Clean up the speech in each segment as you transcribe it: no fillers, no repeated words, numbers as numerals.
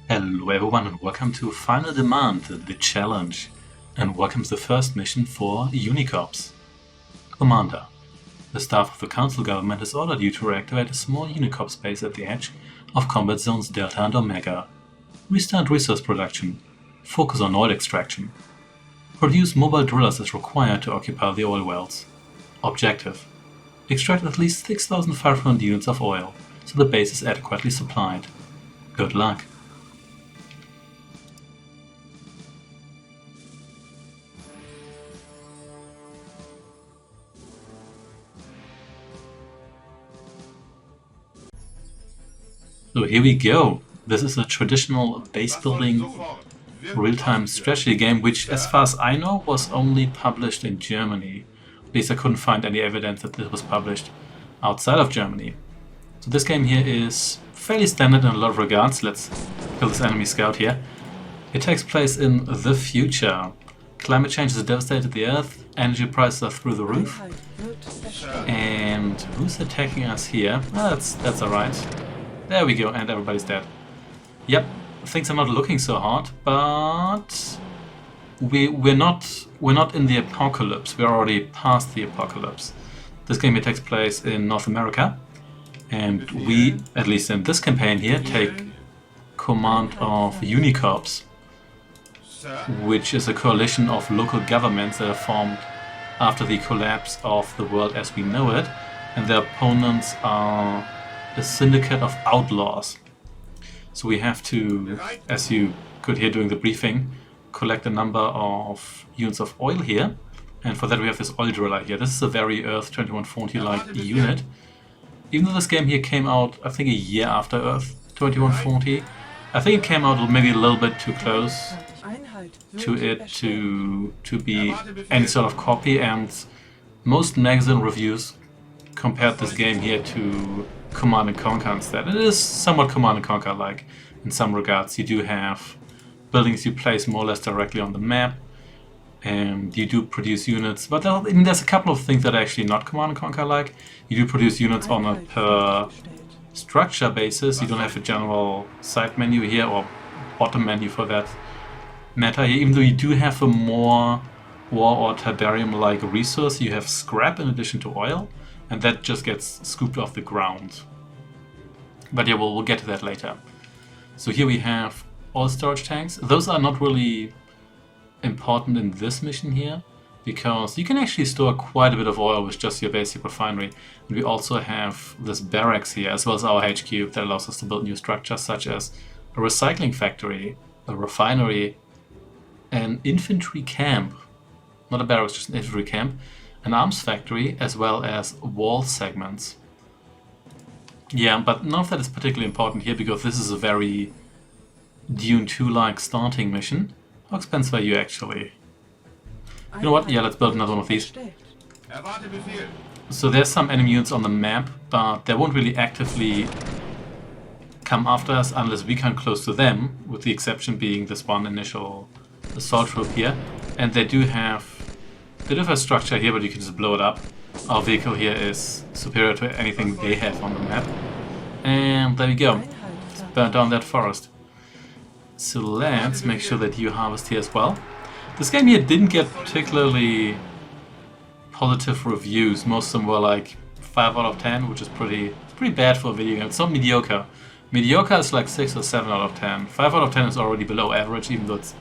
Hello everyone and welcome to Final Demand, the challenge, and welcome to the first mission for UniCops. Commander, the staff of the Council Government has ordered you to reactivate a small UniCops base at the edge of combat zones Delta and Omega. Restart resource production. Focus on oil extraction. Produce mobile drillers as required to occupy the oil wells. Objective: extract at least 6,500 units of oil, so the base is adequately supplied. Good luck. So here we go. This is a traditional base building real-time strategy game, which as far as I know was only published in Germany. At least I couldn't find any evidence that this was published outside of Germany. So this game here is fairly standard in a lot of regards. Let's kill this enemy scout here. It takes place in the future. Climate change has devastated the Earth, energy prices are through the roof. And who's attacking us here? Well, that's alright. There we go, and everybody's dead. Yep, things are not looking so hard, but we're not in the apocalypse. We're already past the apocalypse. This game here takes place in North America, and we, at least in this campaign here, take command of UniCops, which is a coalition of local governments that are formed after the collapse of the world as we know it, and their opponents are a syndicate of outlaws. So we have to, as you could hear during the briefing, collect a number of units of oil here, and for that we have this oil driller here. This is a very Earth 2140-like unit. Even though this game here came out, I think, a year after Earth 2140, I think it came out maybe a little bit too close to it to be any sort of copy, and most magazine reviews compared this game here to Command & Conquer instead. It is somewhat Command & Conquer-like in some regards. You do have buildings you place more or less directly on the map, and you do produce units, but there's a couple of things that are actually not Command & Conquer-like. You do produce units on a per structure basis. You don't have a general side menu here, or bottom menu for that matter, even though you do have a more war or Tiberium-like resource. You have scrap in addition to oil, and that just gets scooped off the ground. But yeah, we'll get to that later. So here we have oil storage tanks. Those are not really important in this mission here, because you can actually store quite a bit of oil with just your basic refinery. And we also have this barracks here, as well as our HQ, that allows us to build new structures such as a recycling factory, a refinery, an infantry camp, not a barracks, just an infantry camp, an arms factory, as well as wall segments. Yeah, but none of that is particularly important here, because this is a very Dune 2-like starting mission. How expensive are you actually? You know what? Yeah, let's build another one of these. So there's some enemy units on the map, but they won't really actively come after us unless we come close to them, with the exception being this one initial assault troop here. And they do have a bit of a structure here, but you can just blow it up. Our vehicle here is superior to anything they have on the map. And there we go. Let's burn down that forest. So let's make sure that you harvest here as well. This game here didn't get particularly positive reviews. Most of them were like 5 out of 10, which is pretty bad for a video game. It's not mediocre. Mediocre is like 6 or 7 out of 10. 5 out of 10 is already below average, even though it's,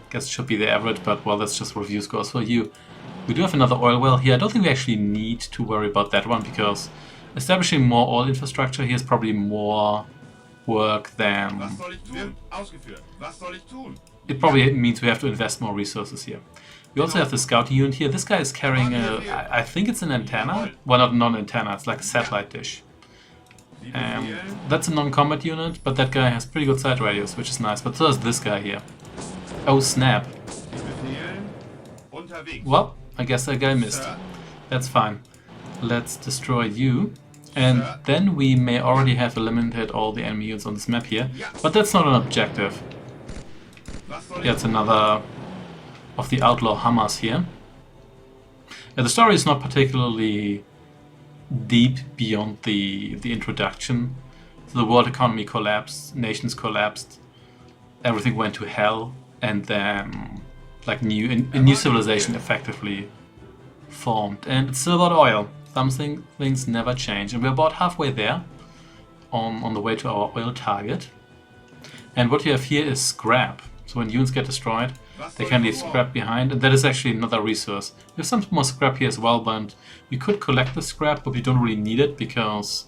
I guess it should be the average, but well, that's just review scores for you. We do have another oil well here. I don't think we actually need to worry about that one, because establishing more oil infrastructure here is probably more work than... It probably means we have to invest more resources here. We also have the scouting unit here. This guy is carrying a... I think it's an antenna. Well, not non-antenna, it's like a satellite dish. That's a non-combat unit, but that guy has pretty good sight radius, which is nice. But so does this guy here. Oh snap. Well, I guess that guy missed. That's fine. Let's destroy you. And then we may already have eliminated all the enemy units on this map here. But that's not an objective. Yeah, it's another of the outlaw Hammers here. Yeah, the story is not particularly deep beyond the introduction. So the world economy collapsed, nations collapsed. everything went to hell, and then like a new civilization effectively formed. And it's still about oil. Things never change, and we're about halfway there, on the way to our oil target. And what you have here is scrap. So when units get destroyed, they can leave scrap behind, and that is actually another resource. We have some more scrap here as well, but we could collect the scrap, but we don't really need it because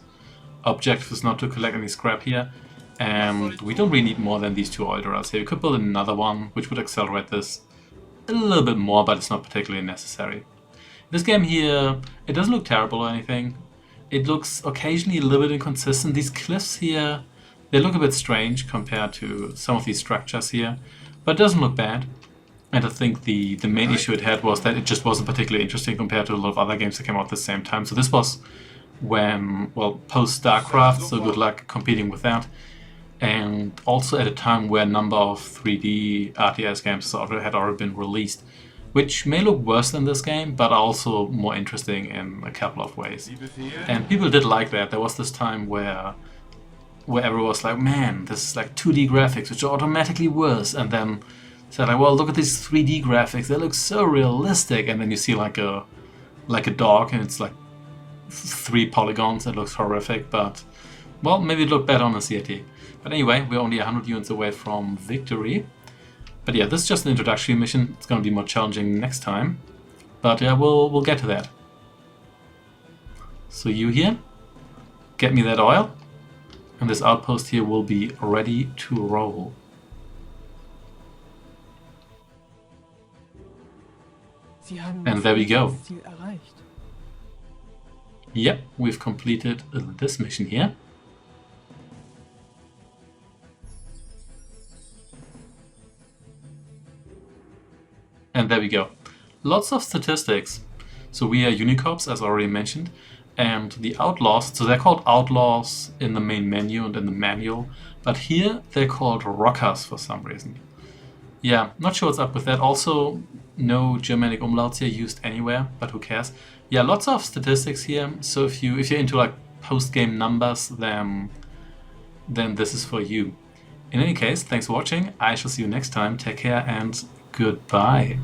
our objective is not to collect any scrap here, and we don't really need more than these 2 oil dorades here. We could build another one, which would accelerate this a little bit more, but it's not particularly necessary. This game here, it doesn't look terrible or anything. It looks occasionally a little bit inconsistent. These cliffs here, they look a bit strange compared to some of these structures here, but it doesn't look bad. And I think the main issue it had was that it just wasn't particularly interesting compared to a lot of other games that came out at the same time. So this was when, well, post-StarCraft, so good luck competing with that. And also at a time where a number of 3D RTS games had already been released, which may look worse than this game, but are also more interesting in a couple of ways. And people did like that. There was this time where everyone was like, man, this is like 2D graphics, which are automatically worse. And then said like, well, look at these 3D graphics, they look so realistic. And then you see like a dog, and it's like 3 polygons. It looks horrific, but well, maybe it looked better on a CRT. But anyway, we're only 100 units away from victory. But yeah, this is just an introductory mission. It's going to be more challenging next time. But yeah, we'll get to that. So you here, get me that oil, and this outpost here will be ready to roll. And there we go. Yep, we've completed this mission here. And there we go. Lots of statistics. So we are UniCops, as already mentioned, and the Outlaws, so they're called Outlaws in the main menu and in the manual, but here they're called Rockers for some reason. Yeah, not sure what's up with that. Also, no Germanic umlauts here used anywhere, but who cares? Yeah, lots of statistics here, so if you're into like post-game numbers, then this is for you. In any case, thanks for watching. I shall see you next time. Take care and goodbye.